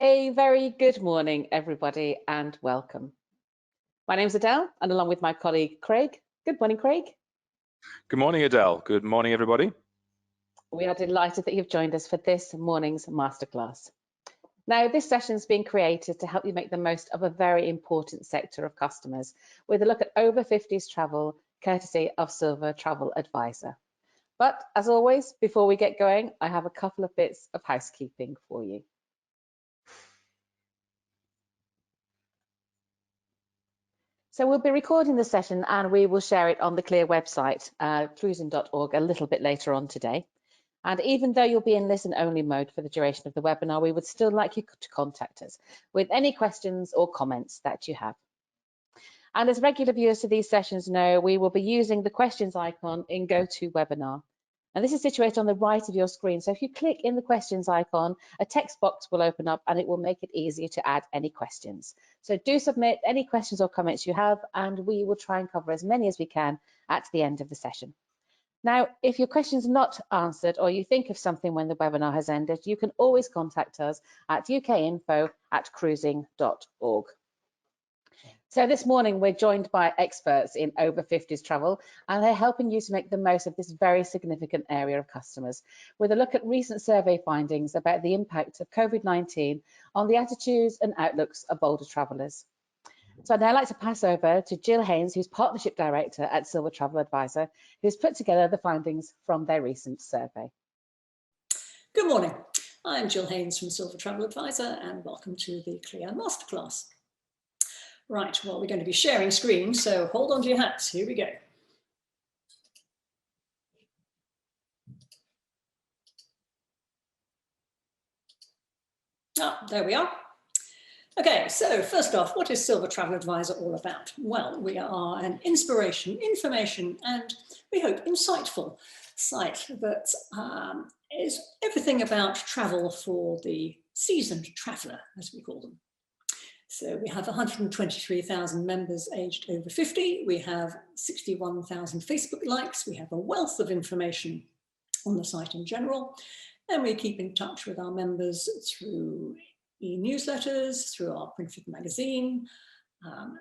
A very good morning, everybody, and welcome. My name is Adele, and along with my colleague Craig. Good morning, Craig. Good morning, Adele. Good morning, everybody. We are delighted that you've joined us for this morning's masterclass. Now, this session is being created to help you make the most of a very important sector of customers with a look at over 50s travel, courtesy of Silver Travel Advisor. But as always, before we get going, I have a couple of bits of housekeeping for you. So we'll be recording the session and we will share it on the CLIA website, cruising.org, a little bit later on today. And even though you'll be in listen-only mode for the duration of the webinar, we would still like you to contact us with any questions or comments that you have. And as regular viewers to these sessions know, we will be using the questions icon in GoToWebinar. And this is situated on the right of your screen. So if you click in the questions icon, a text box will open up and it will make it easier to add any questions. So do submit any questions or comments you have, and we will try and cover as many as we can at the end of the session. Now, if your question's not answered or you think of something when the webinar has ended, you can always contact us at ukinfo@cruising.org. So this morning, we're joined by experts in over 50s travel, and they're helping you to make the most of this very significant area of customers with a look at recent survey findings about the impact of COVID-19 on the attitudes and outlooks of older travellers. So I'd now like to pass over to Gill Haynes, who's Partnership Director at Silver Travel Advisor, who's put together the findings from their recent survey. Good morning. I'm Gill Haynes from Silver Travel Advisor, and welcome to the CLIA Masterclass. Right, well, we're going to be sharing screen, so hold on to your hats. Here we go. There we are. Okay, so first off, what is Silver Travel Advisor all about? Well, we are an inspiration, information, and we hope insightful site that is everything about travel for the seasoned traveller, as we call them. So we have 123,000 members aged over 50. We have 61,000 Facebook likes. We have a wealth of information on the site in general. And we keep in touch with our members through e-newsletters, through our printed magazine.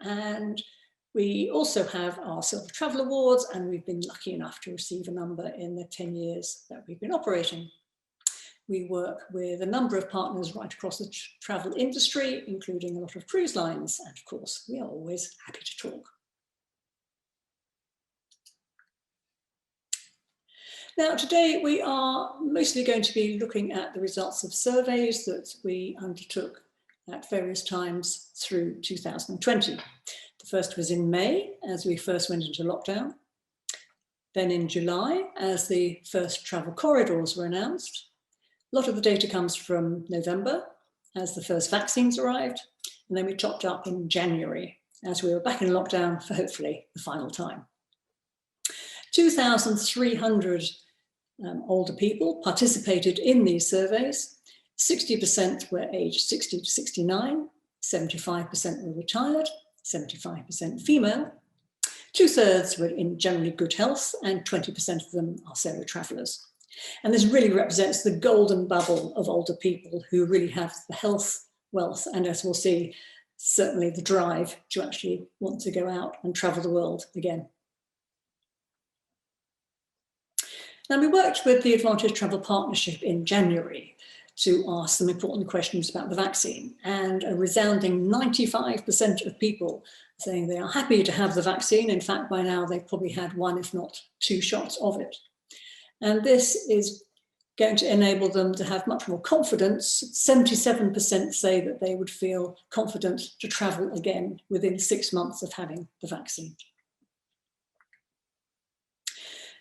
And we also have our Silver Travel Awards, and we've been lucky enough to receive a number in the 10 years that we've been operating. We work with a number of partners right across the travel industry, including a lot of cruise lines. And of course, we are always happy to talk. Now, today we are mostly going to be looking at the results of surveys that we undertook at various times through 2020. The first was in May, as we first went into lockdown. Then in July, as the first travel corridors were announced. A lot of the data comes from November, as the first vaccines arrived, and then we topped up in January, as we were back in lockdown for hopefully the final time. 2,300 older people participated in these surveys. 60% were aged 60 to 69, 75% were retired, 75% female. 2/3 were in generally good health, and 20% of them are solo travellers. And this really represents the golden bubble of older people who really have the health, wealth, and as we'll see, certainly the drive to actually want to go out and travel the world again. Now, we worked with the Advantage Travel Partnership in January to ask some important questions about the vaccine, and a resounding 95% of people saying they are happy to have the vaccine. In fact, by now they've probably had 1, if not 2 shots of it. And this is going to enable them to have much more confidence. 77% say that they would feel confident to travel again within 6 months of having the vaccine.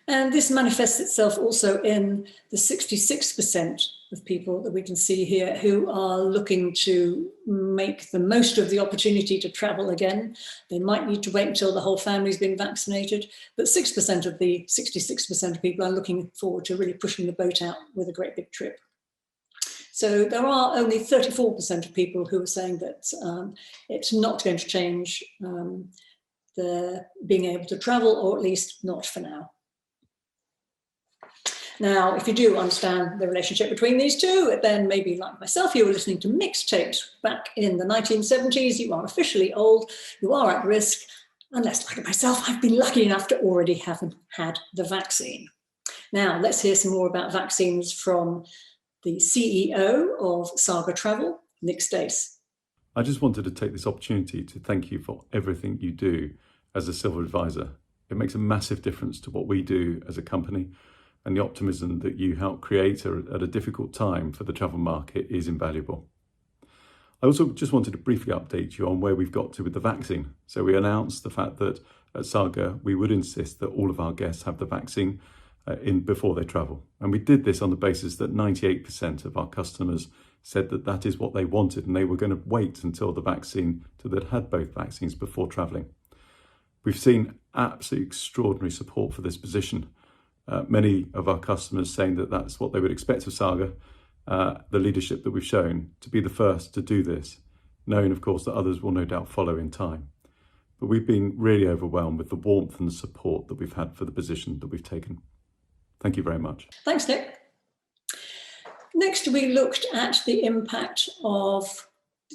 And this manifests itself also in the 66% of people that we can see here who are looking to make the most of the opportunity to travel again. They might need to wait until the whole family's been vaccinated, but 6% of the 66% of people are looking forward to really pushing the boat out with a great big trip. So there are only 34% of people who are saying that it's not going to change the being able to travel, or at least not for now. Now, if you do understand the relationship between these two, then maybe like myself, you were listening to mixtapes back in the 1970s, you are officially old, you are at risk, unless, like myself, I've been lucky enough to already have had the vaccine. Now, let's hear some more about vaccines from the CEO of Saga Travel, Nick Stace. I just wanted to take this opportunity to thank you for everything you do as a Silver Advisor. It makes a massive difference to what we do as a company, and the optimism that you help create at a difficult time for the travel market is invaluable. I also just wanted to briefly update you on where we've got to with the vaccine. So we announced the fact that at Saga, we would insist that all of our guests have the vaccine before they travel. And we did this on the basis that 98% of our customers said that that is what they wanted, and they were going to wait until they'd had both vaccines before traveling. We've seen absolutely extraordinary support for this position. Many of our customers saying that that's what they would expect of Saga, the leadership that we've shown to be the first to do this, knowing of course that others will no doubt follow in time. But we've been really overwhelmed with the warmth and the support that we've had for the position that we've taken. Thank you very much. Thanks, Nick. Next, we looked at the impact of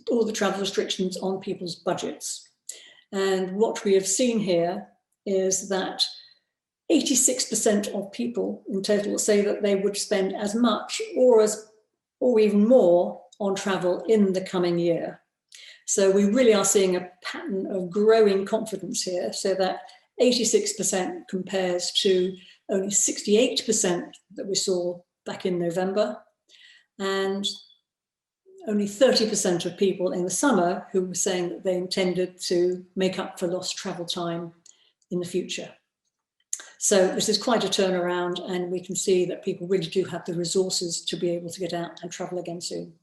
all the travel restrictions on people's budgets. And what we have seen here is that 86% of people in total say that they would spend as much or even more on travel in the coming year. So we really are seeing a pattern of growing confidence here, so that 86% compares to only 68% that we saw back in November, and only 30% of people in the summer who were saying that they intended to make up for lost travel time in the future. So this is quite a turnaround, and we can see that people really do have the resources to be able to get out and travel again soon.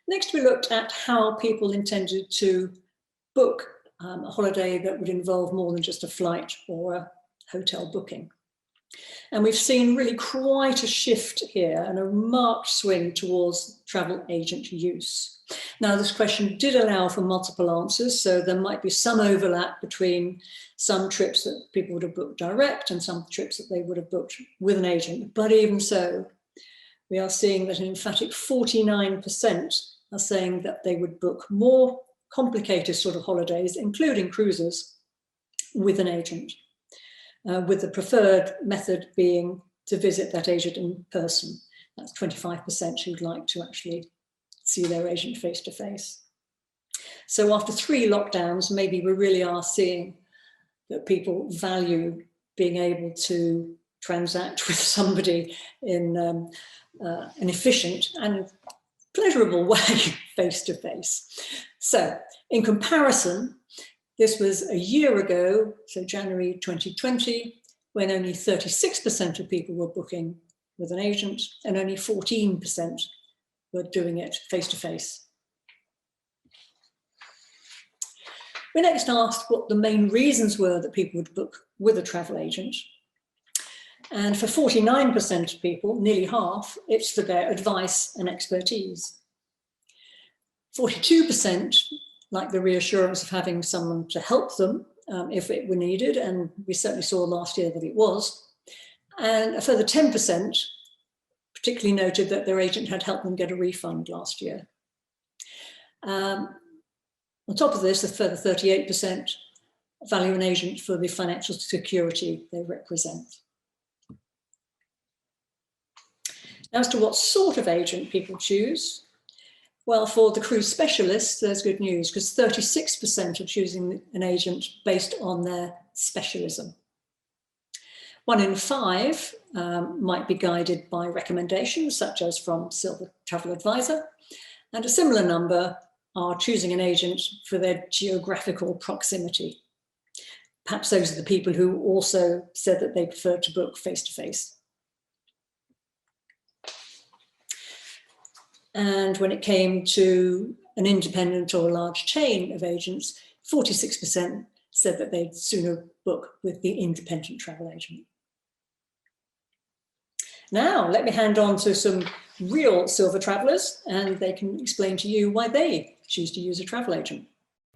Next, we looked at how people intended to book a holiday that would involve more than just a flight or a hotel booking. And we've seen really quite a shift here and a marked swing towards travel agent use. Now, this question did allow for multiple answers, so there might be some overlap between some trips that people would have booked direct and some trips that they would have booked with an agent. But even so, we are seeing that an emphatic 49% are saying that they would book more complicated sort of holidays, including cruises, with an agent, with the preferred method being to visit that agent in person. That's 25% who'd like to actually see their agent face to face. So after 3 lockdowns, maybe we really are seeing that people value being able to transact with somebody in an efficient and pleasurable way face to face. So in comparison, this was a year ago, so January 2020, when only 36% of people were booking with an agent and only 14% were doing it face-to-face. We next asked what the main reasons were that people would book with a travel agent. And for 49% of people, nearly half, it's for their advice and expertise. 42% like the reassurance of having someone to help them if it were needed, and we certainly saw last year that it was. And a further 10% particularly noted that their agent had helped them get a refund last year. On top of this, a further 38% value an agent for the financial security they represent. Now, as to what sort of agent people choose, well, for the cruise specialists, there's good news, because 36% are choosing an agent based on their specialism. 1 in 5 might be guided by recommendations, such as from Silver Travel Advisor, and a similar number are choosing an agent for their geographical proximity. Perhaps those are the people who also said that they prefer to book face-to-face. And when it came to an independent or a large chain of agents, 46% said that they'd sooner book with the independent travel agent. Now, let me hand on to some real silver travelers, and they can explain to you why they choose to use a travel agent.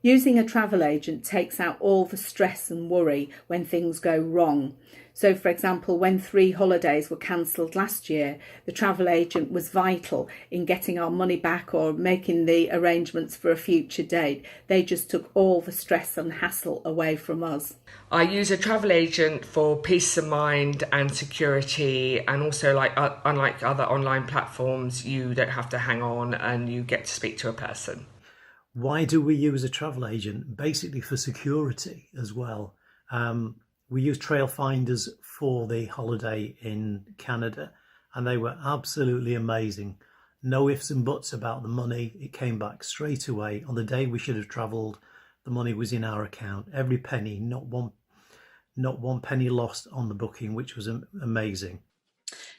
Using a travel agent takes out all the stress and worry when things go wrong. So, for example, when 3 holidays were cancelled last year, the travel agent was vital in getting our money back or making the arrangements for a future date. They just took all the stress and hassle away from us. I use a travel agent for peace of mind and security, and also, unlike other online platforms, you don't have to hang on and you get to speak to a person. Why do we use a travel agent? Basically for security as well. We used trail finders for the holiday in Canada, and they were absolutely amazing. No ifs and buts about the money. It came back straight away. On the day we should have travelled, the money was in our account. Every penny, not one penny lost on the booking, which was amazing.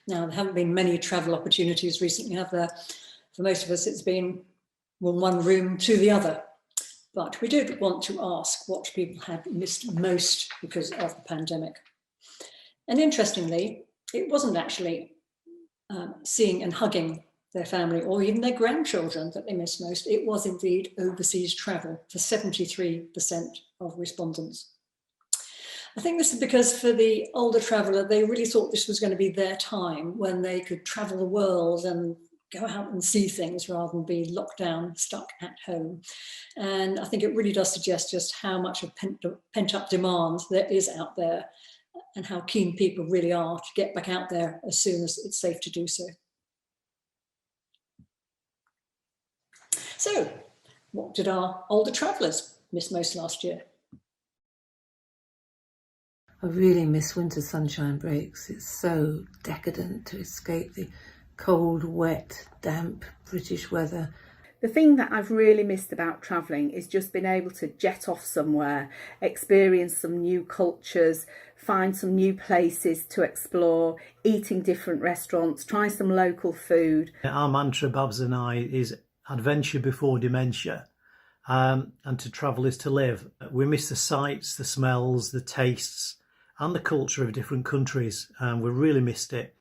Now, there haven't been many travel opportunities recently, have there? For most of us, it's been from one room to the other. But we did want to ask what people had missed most because of the pandemic. And interestingly, it wasn't actually seeing and hugging their family or even their grandchildren that they missed most. It was indeed overseas travel for 73% of respondents. I think this is because for the older traveller, they really thought this was going to be their time when they could travel the world and go out and see things rather than be locked down, stuck at home. And I think it really does suggest just how much of pent-up demand there is out there and how keen people really are to get back out there as soon as it's safe to do so. So, what did our older travellers miss most last year? I really miss winter sunshine breaks. It's so decadent to escape the cold, wet, damp British weather. The thing that I've really missed about travelling is just being able to jet off somewhere, experience some new cultures, find some new places to explore, eating different restaurants, try some local food. Our mantra, Babs and I, is adventure before dementia, and to travel is to live. We miss the sights, the smells, the tastes and the culture of different countries, and we really missed it.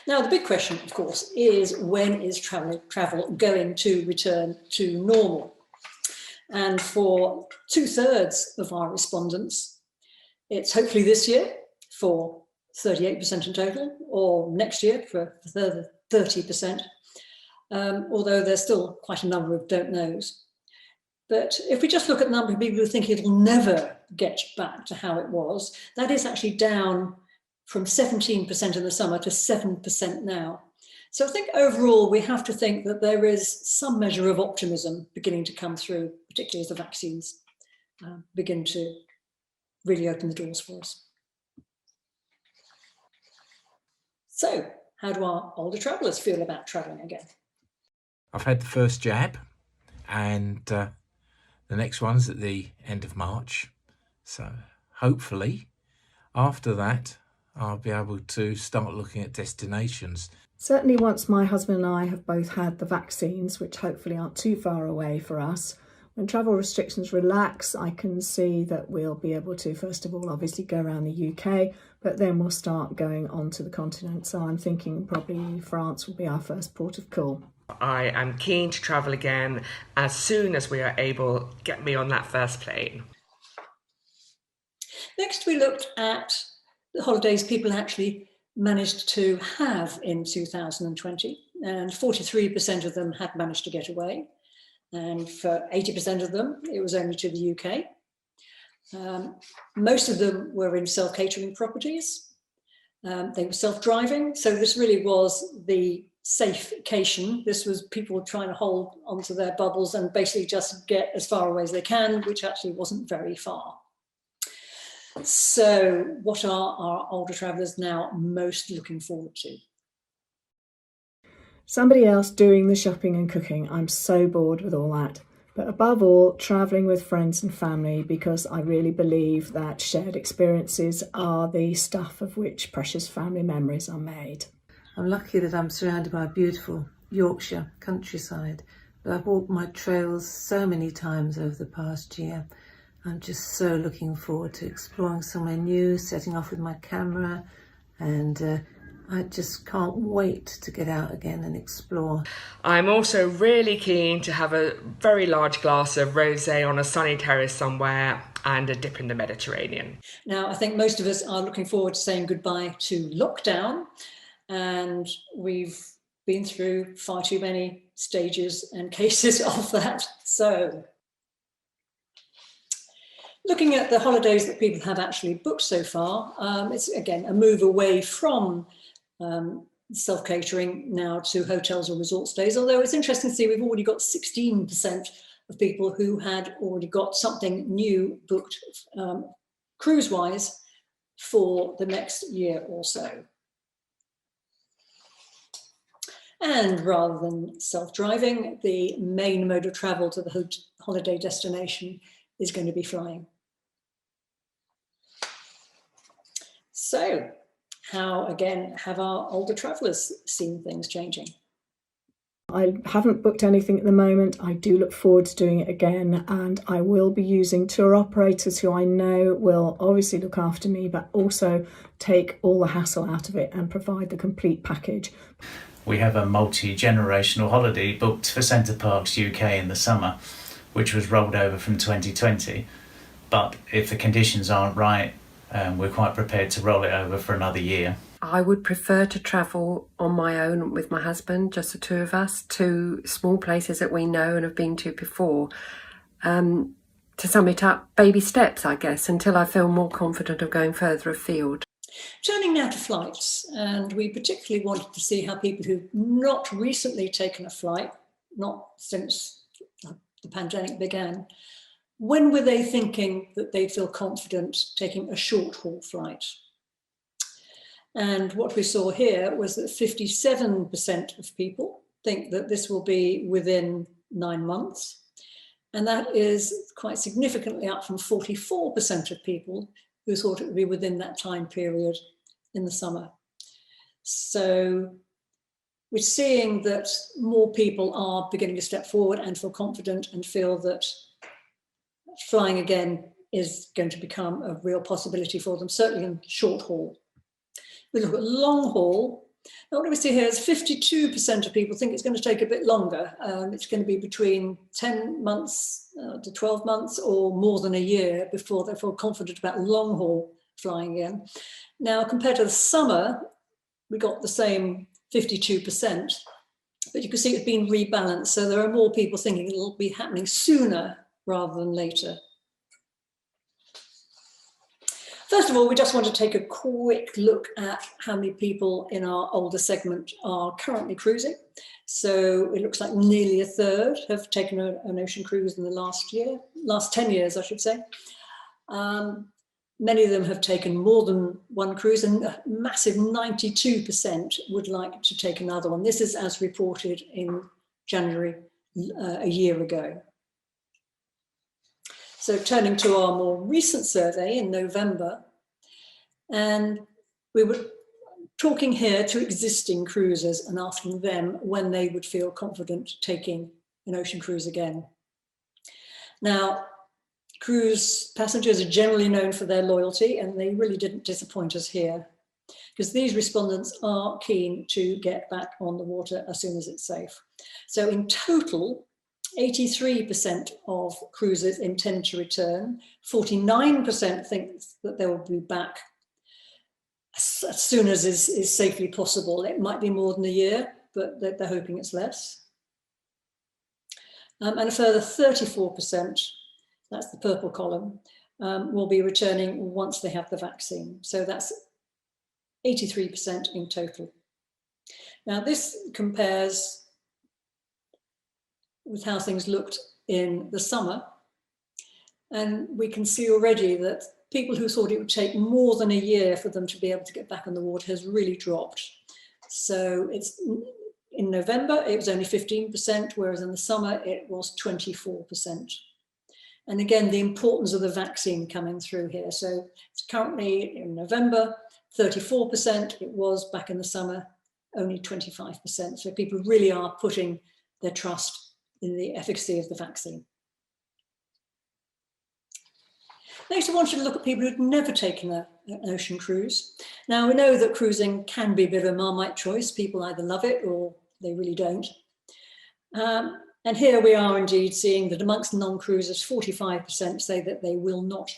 Now, the big question, of course, is when is travel going to return to normal? And for 2/3 of our respondents, it's hopefully this year for 38% in total, or next year for a further 30%, although there's still quite a number of don't knows. But if we just look at the number of people who think it'll never get back to how it was, that is actually down from 17% in the summer to 7% now. So I think overall we have to think that there is some measure of optimism beginning to come through, particularly as the vaccines begin to really open the doors for us. So how do our older travellers feel about travelling again? I've had the first jab, and the next one's at the end of March. So hopefully after that, I'll be able to start looking at destinations. Certainly once my husband and I have both had the vaccines, which hopefully aren't too far away for us, when travel restrictions relax, I can see that we'll be able to, first of all, obviously go around the UK, but then we'll start going on to the continent. So I'm thinking probably France will be our first port of call. I am keen to travel again as soon as we are able. Get me on that first plane. Next, we looked at the holidays people actually managed to have in 2020, and 43% of them had managed to get away. And for 80% of them, it was only to the UK. Most of them were in self-catering properties. They were self-driving. So this really was the safecation. This was people trying to hold onto their bubbles and basically just get as far away as they can, which actually wasn't very far. So what are our older travellers now most looking forward to? Somebody else doing the shopping and cooking. I'm so bored with all that. But above all, travelling with friends and family, because I really believe that shared experiences are the stuff of which precious family memories are made. I'm lucky that I'm surrounded by beautiful Yorkshire countryside, but I've walked my trails so many times over the past year. I'm just so looking forward to exploring somewhere new, setting off with my camera and I just can't wait to get out again and explore. I'm also really keen to have a very large glass of rosé on a sunny terrace somewhere and a dip in the Mediterranean. Now, I think most of us are looking forward to saying goodbye to lockdown, and we've been through far too many stages and cases of that. So, looking at the holidays that people have actually booked so far, it's again a move away from self-catering now to hotels or resort stays, although it's interesting to see we've already got 16% of people who had already got something new booked cruise-wise for the next year or so. And rather than self-driving, the main mode of travel to the holiday destination is going to be flying. So, how, again, have our older travellers seen things changing? I haven't booked anything at the moment. I do look forward to doing it again, and I will be using tour operators who I know will obviously look after me, but also take all the hassle out of it and provide the complete package. We have a multi-generational holiday booked for Center Parcs UK in the summer, which was rolled over from 2020. But if the conditions aren't right, we're quite prepared to roll it over for another year. I would prefer to travel on my own with my husband, just the two of us, to small places that we know and have been to before. To sum it up, baby steps, I guess, until I feel more confident of going further afield. Turning now to flights, and we particularly wanted to see how people who've not recently taken a flight, not since the pandemic began, when were they thinking that they'd feel confident taking a short-haul flight? And what we saw here was that 57% of people think that this will be within 9 months. And that is quite significantly up from 44% of people who thought it would be within that time period in the summer. So we're seeing that more people are beginning to step forward and feel confident and feel that flying again is going to become a real possibility for them, certainly in short haul. We look at long haul. Now what we see here is 52% of people think it's going to take a bit longer. It's going to be between 10 months to 12 months or more than a year before they feel confident about long haul flying again. Now, compared to the summer, we got the same 52%, but you can see it's been rebalanced. So there are more people thinking it'll be happening sooner rather than later. First of all, we just want to take a quick look at how many people in our older segment are currently cruising. So it looks like nearly a third have taken an ocean cruise in the last 10 years, I should say. Many of them have taken more than one cruise, and a massive 92% would like to take another one. This is as reported in January a year ago. So turning to our more recent survey in November, and we were talking here to existing cruisers and asking them when they would feel confident taking an ocean cruise again. Now, cruise passengers are generally known for their loyalty, and they really didn't disappoint us here, because these respondents are keen to get back on the water as soon as it's safe. So in total, 83% of cruisers intend to return. 49% think that they will be back as soon as is safely possible. It might be more than a year, but they're hoping it's less. And a further 34%, that's the purple column, will be returning once they have the vaccine. So that's 83% in total. Now this compares with how things looked in the summer. And we can see already that people who thought it would take more than a year for them to be able to get back on the water has really dropped. So it's in November, it was only 15%, whereas in the summer it was 24%. And again, the importance of the vaccine coming through here. So it's currently in November, 34%, it was back in the summer, only 25%. So people really are putting their trust in the efficacy of the vaccine. They also wanted to look at people who'd never taken an ocean cruise. Now, we know that cruising can be a bit of a Marmite choice. People either love it or they really don't. And here we are indeed seeing that amongst non-cruisers, 45% say that they will not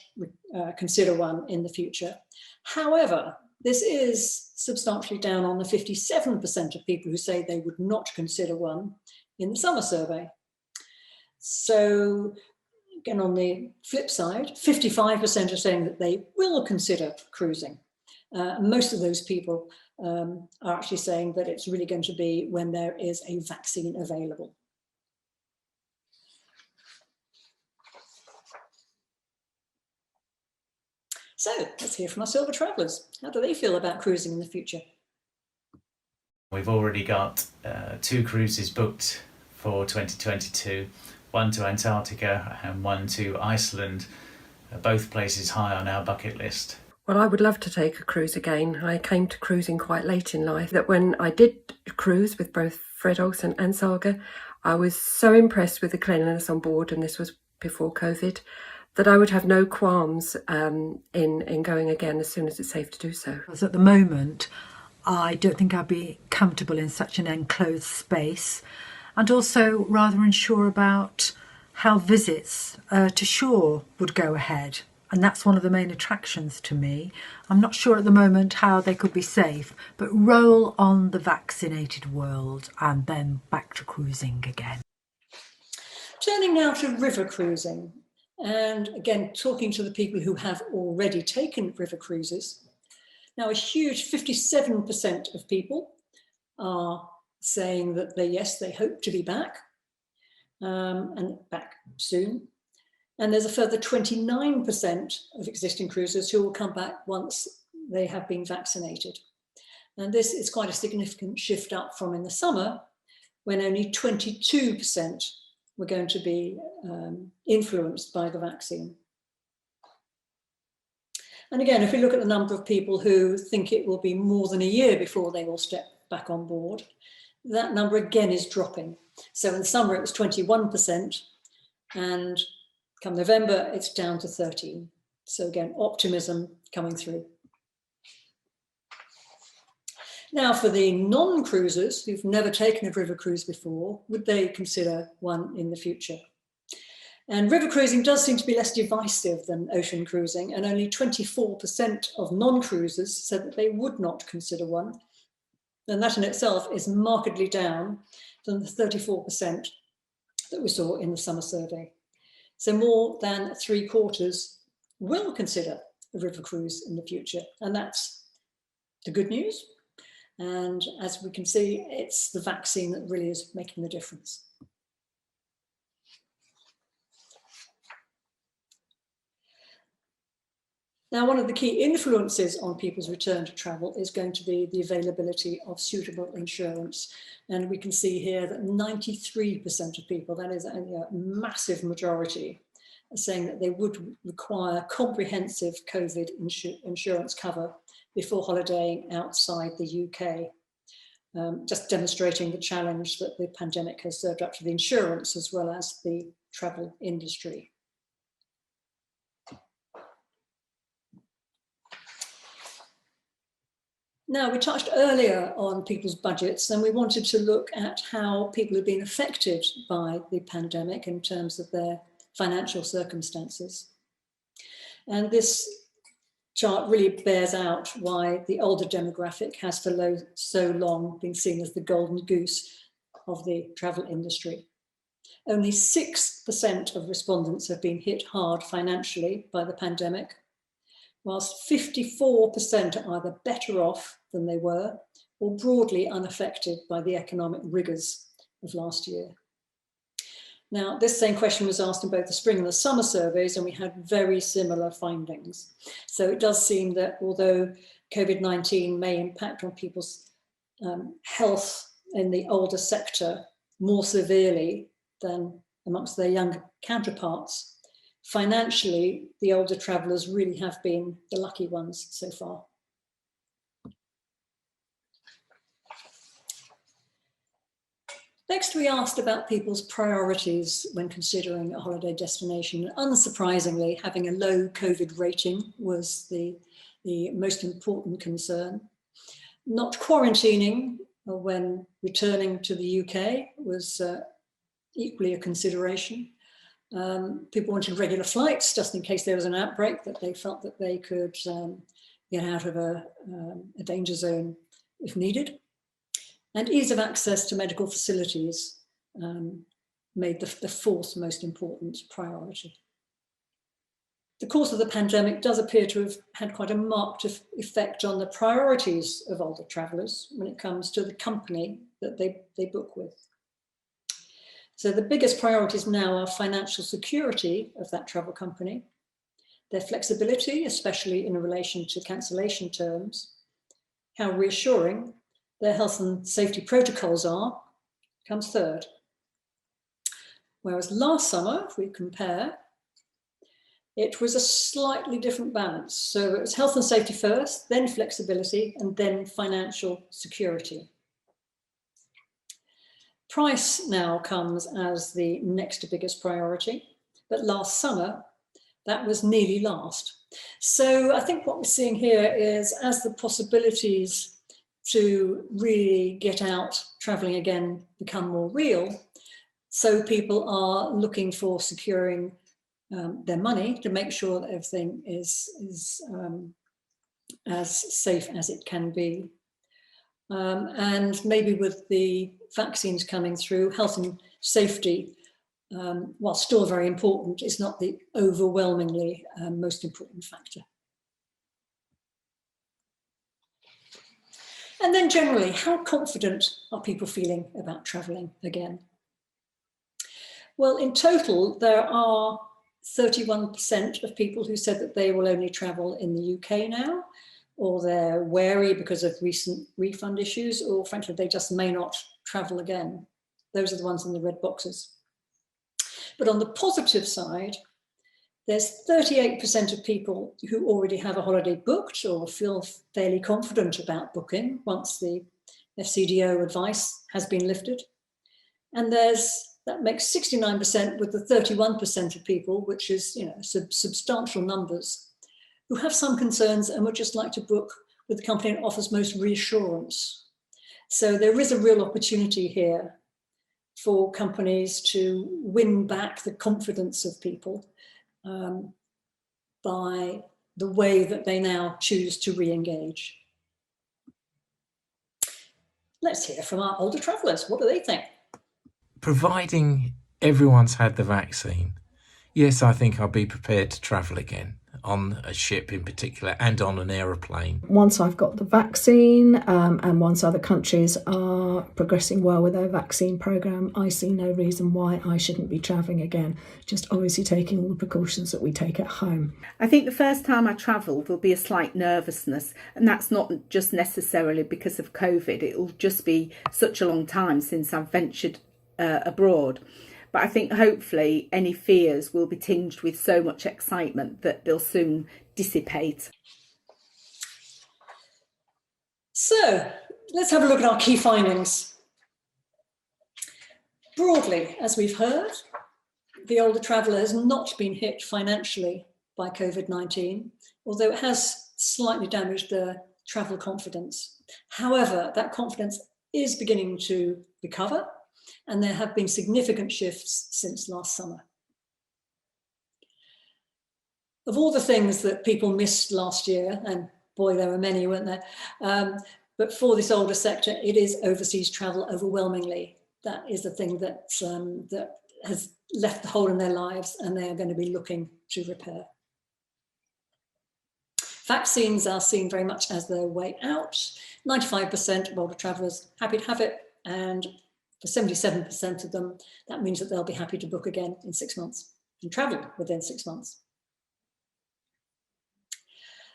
consider one in the future. However, this is substantially down on the 57% of people who say they would not consider one in the summer survey. So again, on the flip side, 55% are saying that they will consider cruising. Most of those people are actually saying that it's really going to be when there is a vaccine available. So let's hear from our silver travellers. How do they feel about cruising in the future? We've already got 2 cruises booked for 2022, one to Antarctica and one to Iceland, both places high on our bucket list. Well, I would love to take a cruise again. I came to cruising quite late in life. That when I did cruise with both Fred Olsen and Saga, I was so impressed with the cleanliness on board, and this was before COVID, that I would have no qualms in going again as soon as it's safe to do so. Because at the moment, I don't think I'd be comfortable in such an enclosed space, and also rather unsure about how visits to shore would go ahead. And that's one of the main attractions to me. I'm not sure at the moment how they could be safe, but roll on the vaccinated world and then back to cruising again. Turning now to river cruising. And again, talking to the people who have already taken river cruises. Now, a huge 57% of people are saying that they hope to be back and back soon. And there's a further 29% of existing cruisers who will come back once they have been vaccinated. And this is quite a significant shift up from in the summer, when only 22% were going to be influenced by the vaccine. And again, if we look at the number of people who think it will be more than a year before they will step back on board, that number again is dropping. So in the summer it was 21%, and come November it's down to 13%. So again, optimism coming through. Now, for the non-cruisers who've never taken a river cruise before, would they consider one in the future? And river cruising does seem to be less divisive than ocean cruising, and only 24% of non-cruisers said that they would not consider one. And that in itself is markedly down than the 34% that we saw in the summer survey. So more than 3/4 will consider a river cruise in the future, and that's the good news. And as we can see, it's the vaccine that really is making the difference. Now, one of the key influences on people's return to travel is going to be the availability of suitable insurance. And we can see here that 93% of people, that is a massive majority, are saying that they would require comprehensive COVID insurance cover before holidaying outside the UK, just demonstrating the challenge that the pandemic has served up to the insurance as well as the travel industry. Now, we touched earlier on people's budgets, and we wanted to look at how people have been affected by the pandemic in terms of their financial circumstances. And this chart really bears out why the older demographic has for so long been seen as the golden goose of the travel industry. Only 6% of respondents have been hit hard financially by the pandemic, whilst 54% are either better off than they were or broadly unaffected by the economic rigours of last year. Now, this same question was asked in both the spring and the summer surveys, and we had very similar findings. So it does seem that although COVID-19 may impact on people's health in the older sector more severely than amongst their younger counterparts, financially, the older travellers really have been the lucky ones so far. Next, we asked about people's priorities when considering a holiday destination. Unsurprisingly, having a low COVID rating was the most important concern. Not quarantining when returning to the UK was equally a consideration. People wanted regular flights just in case there was an outbreak that they felt that they could get out of a danger zone if needed. And ease of access to medical facilities made the fourth most important priority. The course of the pandemic does appear to have had quite a marked effect on the priorities of older travellers when it comes to the company that they book with. So the biggest priorities now are financial security of that travel company, their flexibility, especially in relation to cancellation terms, how reassuring their health and safety protocols are, comes third. Whereas last summer, if we compare, it was a slightly different balance. So it was health and safety first, then flexibility, and then financial security. Price now comes as the next biggest priority, but last summer, that was nearly last. So I think what we're seeing here is as the possibilities to really get out traveling again become more real, so people are looking for securing their money to make sure that everything is as safe as it can be. And maybe with the vaccines coming through, health and safety, while still very important, is not the overwhelmingly most important factor. And then generally, how confident are people feeling about travelling again? Well, in total, there are 31% of people who said that they will only travel in the UK now, or they're wary because of recent refund issues, or frankly, they just may not travel again. Those are the ones in the red boxes. But on the positive side, there's 38% of people who already have a holiday booked or feel fairly confident about booking once the FCDO advice has been lifted. And that makes 69% with the 31% of people, which is substantial numbers, who have some concerns and would just like to book with the company that offers most reassurance. So there is a real opportunity here for companies to win back the confidence of people by the way that they now choose to re-engage. Let's hear from our older travellers. What do they think? Providing everyone's had the vaccine, yes, I think I'll be prepared to travel again, on a ship in particular and on an aeroplane. Once I've got the vaccine and once other countries are progressing well with their vaccine programme, I see no reason why I shouldn't be travelling again, just obviously taking all the precautions that we take at home. I think the first time I travel there'll be a slight nervousness, and that's not just necessarily because of COVID. It'll just be such a long time since I've ventured abroad. But I think hopefully any fears will be tinged with so much excitement that they'll soon dissipate. So let's have a look at our key findings. Broadly, as we've heard, the older traveller has not been hit financially by COVID-19, although it has slightly damaged their travel confidence. However, that confidence is beginning to recover, and there have been significant shifts since last summer. Of all the things that people missed last year, and boy, there were many, weren't there? But for this older sector, it is overseas travel overwhelmingly. That is the thing that has left the hole in their lives, and they are going to be looking to repair. Vaccines are seen very much as their way out. 95% of older travellers happy to have it, and for 77% of them, that means that they'll be happy to book again in 6 months and travel within 6 months.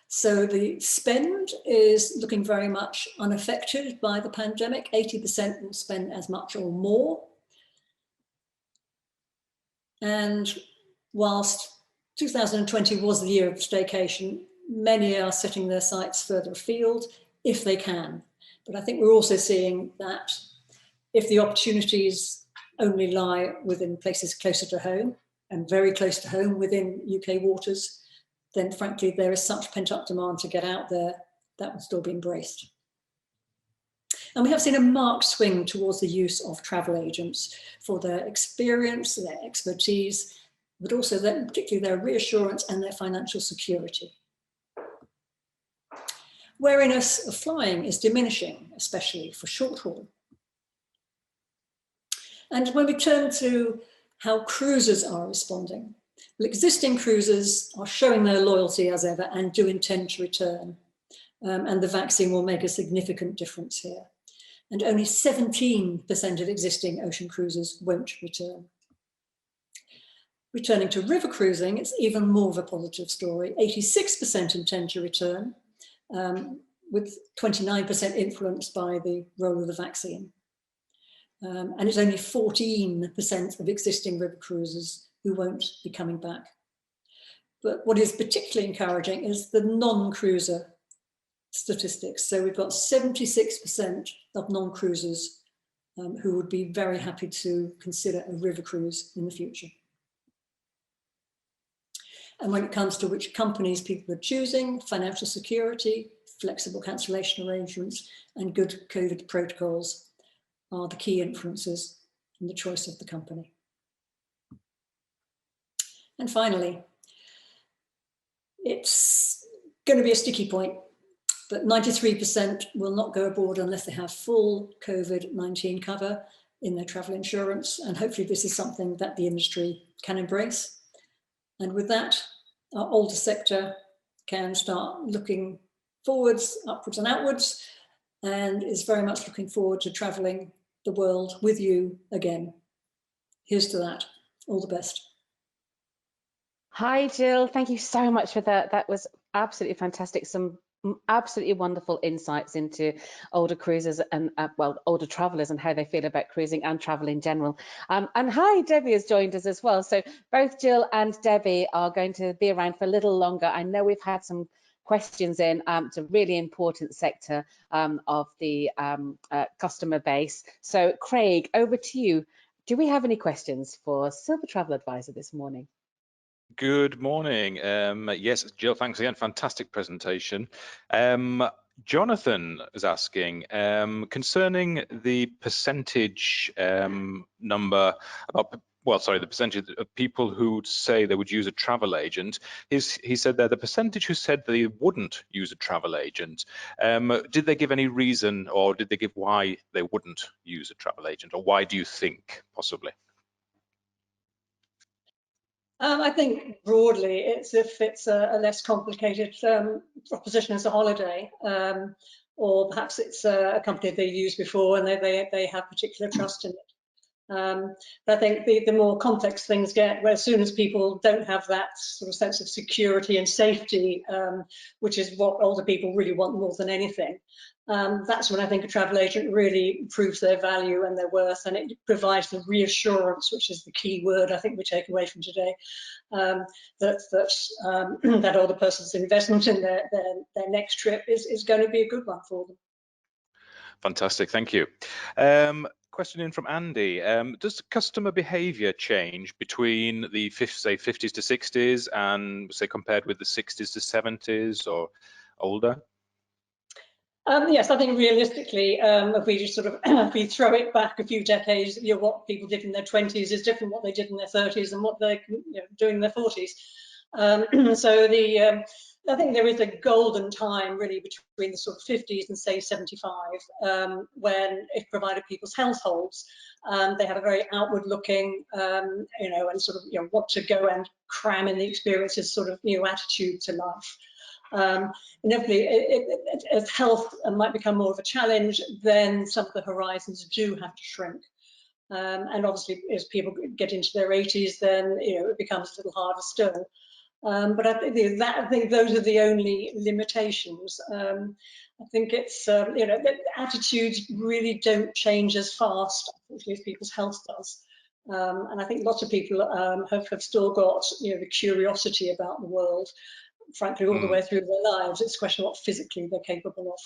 So the spend is looking very much unaffected by the pandemic. 80% will spend as much or more. And whilst 2020 was the year of staycation, many are setting their sights further afield if they can. But I think we're also seeing that If the opportunities only lie within places closer to home and very close to home within UK waters, then frankly, there is such pent-up demand to get out there that will still be embraced. And we have seen a marked swing towards the use of travel agents for their experience, their expertise, but also particularly their reassurance and their financial security. Wariness of flying is diminishing, especially for short haul. And when we turn to how cruisers are responding, well, existing cruisers are showing their loyalty as ever and do intend to return. And the vaccine will make a significant difference here. And only 17% of existing ocean cruisers won't return. Returning to river cruising, it's even more of a positive story. 86% intend to return, with 29% influenced by the role of the vaccine. And it's only 14% of existing river cruisers who won't be coming back. But what is particularly encouraging is the non-cruiser statistics. So we've got 76% of non-cruisers who would be very happy to consider a river cruise in the future. And when it comes to which companies people are choosing, financial security, flexible cancellation arrangements, and good COVID protocols are the key influences in the choice of the company. And finally, it's going to be a sticky point, but 93% will not go abroad unless they have full COVID-19 cover in their travel insurance. And hopefully this is something that the industry can embrace. And with that, our older sector can start looking forwards, upwards and outwards, and is very much looking forward to traveling the world with you again. Here's to that. All the best. Hi, Gill. Thank you so much for that. That was absolutely fantastic. Some absolutely wonderful insights into older cruisers and older travelers and how they feel about cruising and travel in general. And hi, Debbie has joined us as well. So both Gill and Debbie are going to be around for a little longer. I know we've had some questions in. It's a really important sector of the customer base. So Craig, over to you. Do we have any questions for Silver Travel Advisor this morning? Good morning. Yes, Gill, thanks again. Fantastic presentation. Jonathan is asking, concerning the percentage number about, the percentage of people who would say they would use a travel agent. He said that the percentage who said they wouldn't use a travel agent, did they give any reason, or did they give why they wouldn't use a travel agent, or why do you think possibly? I think broadly it's if it's a less complicated proposition as a holiday, or perhaps it's a company they used before and they have particular trust in it. But I think the more complex things get, where as soon as people don't have that sort of sense of security and safety, which is what older people really want more than anything, that's when I think a travel agent really proves their value and their worth, and it provides the reassurance, which is the key word I think we take away from today, that older person's investment in their next trip is going to be a good one for them. Fantastic, thank you. Question in from Andy. Does customer behaviour change between the 50s to 60s and say compared with the 60s to 70s or older? Yes, I think realistically, if we just sort of if we throw it back a few decades, what people did in their 20s is different what they did in their 30s and what they're doing in their 40s. So I think there is a golden time really between the sort of 50s and say 75, when if provided people's households, they have a very outward looking, and sort of want to go and cram in the experiences, sort of new attitude to life. Inevitably, as health might become more of a challenge, then some of the horizons do have to shrink. And obviously, as people get into their 80s, then it becomes a little harder still. But I think those are the only limitations. I think it's that attitudes really don't change as fast, unfortunately, as people's health does. And I think lots of people have still got the curiosity about the world, frankly, all the way through their lives. It's a question of what physically they're capable of.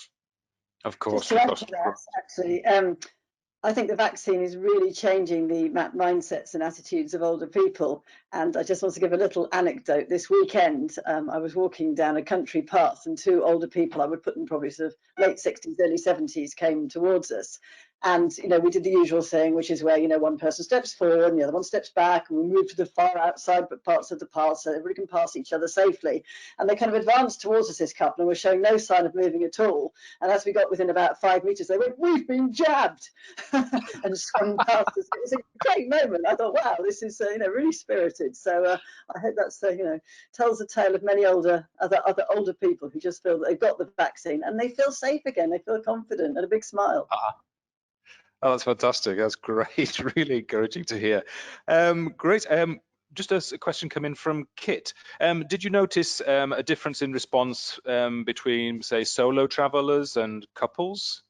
Of course. Just to add to that, actually, I think the vaccine is really changing the mindsets and attitudes of older people. And I just want to give a little anecdote. This weekend, I was walking down a country path and two older people, I would put them probably sort of late 60s, early 70s, came towards us. And, you know, we did the usual thing, which is where, you know, one person steps forward and the other one steps back, and we move to the far outside but parts of the path so everybody can pass each other safely. And they kind of advanced towards us, this couple, and were showing no sign of moving at all. And as we got within about 5 meters, they went, "We've been jabbed," and swung past us. It was a great moment. I thought, wow, this is, you know, really spirited. So I hope that's, you know, tells the tale of many other older people who just feel that they've got the vaccine and they feel safe again. They feel confident and a big smile. Oh, that's fantastic. That's great. Really encouraging to hear. Great. Just a question come in from Kit. Did you notice a difference in response between, say, solo travelers and couples?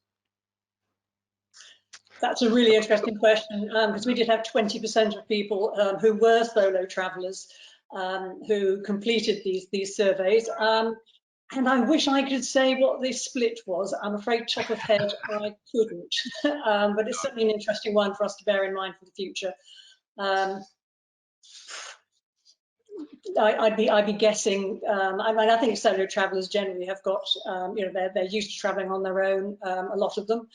That's a really interesting question, because we did have 20% of people who were solo travellers who completed these surveys. And I wish I could say what the split was. I'm afraid top of head I couldn't, but it's certainly an interesting one for us to bear in mind for the future. I'd be guessing. I mean, I think solo travellers generally have got, you know, they're used to travelling on their own. A lot of them.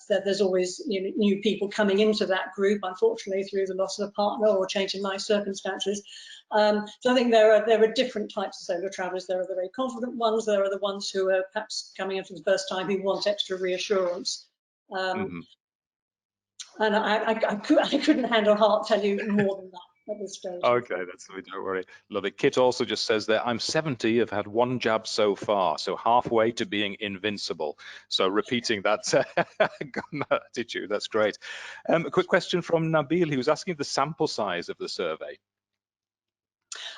There's always, you know, new people coming into that group, unfortunately, through the loss of a partner or change in life circumstances. So I think there are different types of solo travellers. There are the very confident ones. There are the ones who are perhaps coming in for the first time who want extra reassurance. And I couldn't hand on heart tell you more than that. At this stage. Okay, that's don't worry. Love it. Kit also just says that I'm 70, I've had one jab so far, so halfway to being invincible. So repeating that attitude, that's great. A quick question from Nabil, he was asking the sample size of the survey.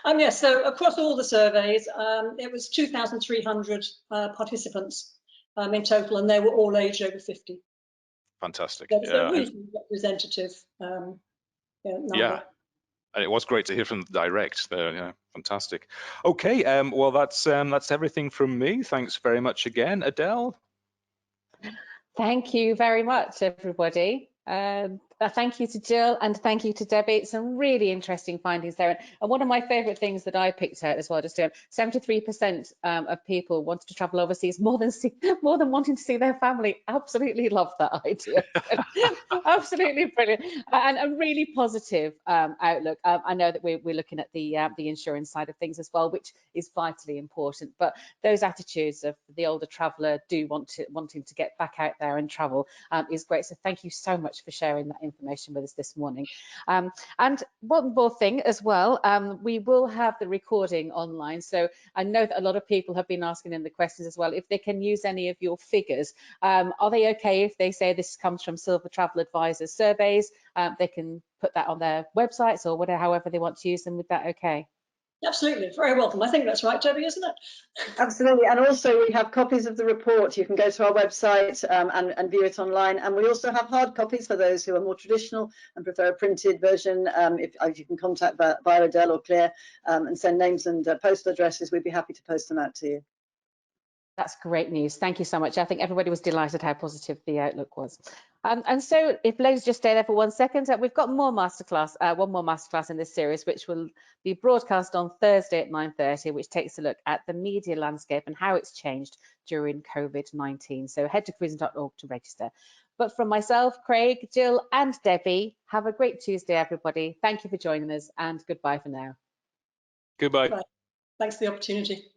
Yes, so across all the surveys, it was 2,300 participants in total, and they were all aged over 50. Fantastic. So it's a reasonably representative number. Yeah. And it was great to hear from the direct there. Yeah, fantastic. Okay, well, that's everything from me. Thanks very much again, Adele. Thank you very much, everybody. Thank you to Jill and thank you to Debbie. Some really interesting findings there. And one of my favourite things that I picked out as well, just 73% of people wanted to travel overseas more than wanting to see their family. Absolutely love that idea. Absolutely brilliant and a really positive outlook. I know that we're looking at the insurance side of things as well, which is vitally important. But those attitudes of the older traveller wanting to get back out there and travel is great. So thank you so much for sharing that information with us this morning. And one more thing as well, we will have the recording online. So I know that a lot of people have been asking in the questions as well if they can use any of your figures. Are they okay if they say this comes from Silver Travel Advisors surveys? They can put that on their websites or whatever, however they want to use them. Is that okay? Absolutely, very welcome. I think that's right, Debbie, isn't it? Absolutely, and also we have copies of the report. You can go to our website and view it online. And we also have hard copies for those who are more traditional and prefer a printed version. If you can contact via Adele or CLIA and send names and postal addresses, we'd be happy to post them out to you. That's great news. Thank you so much. I think everybody was delighted how positive the outlook was. And so if ladies just stay there for 1 second, we've got more masterclass, one more masterclass in this series, which will be broadcast on Thursday at 9:30, which takes a look at the media landscape and how it's changed during COVID-19. So head to cruising.org to register. But from myself, Craig, Jill and Debbie, have a great Tuesday, everybody. Thank you for joining us and goodbye for now. Goodbye. Bye. Thanks for the opportunity.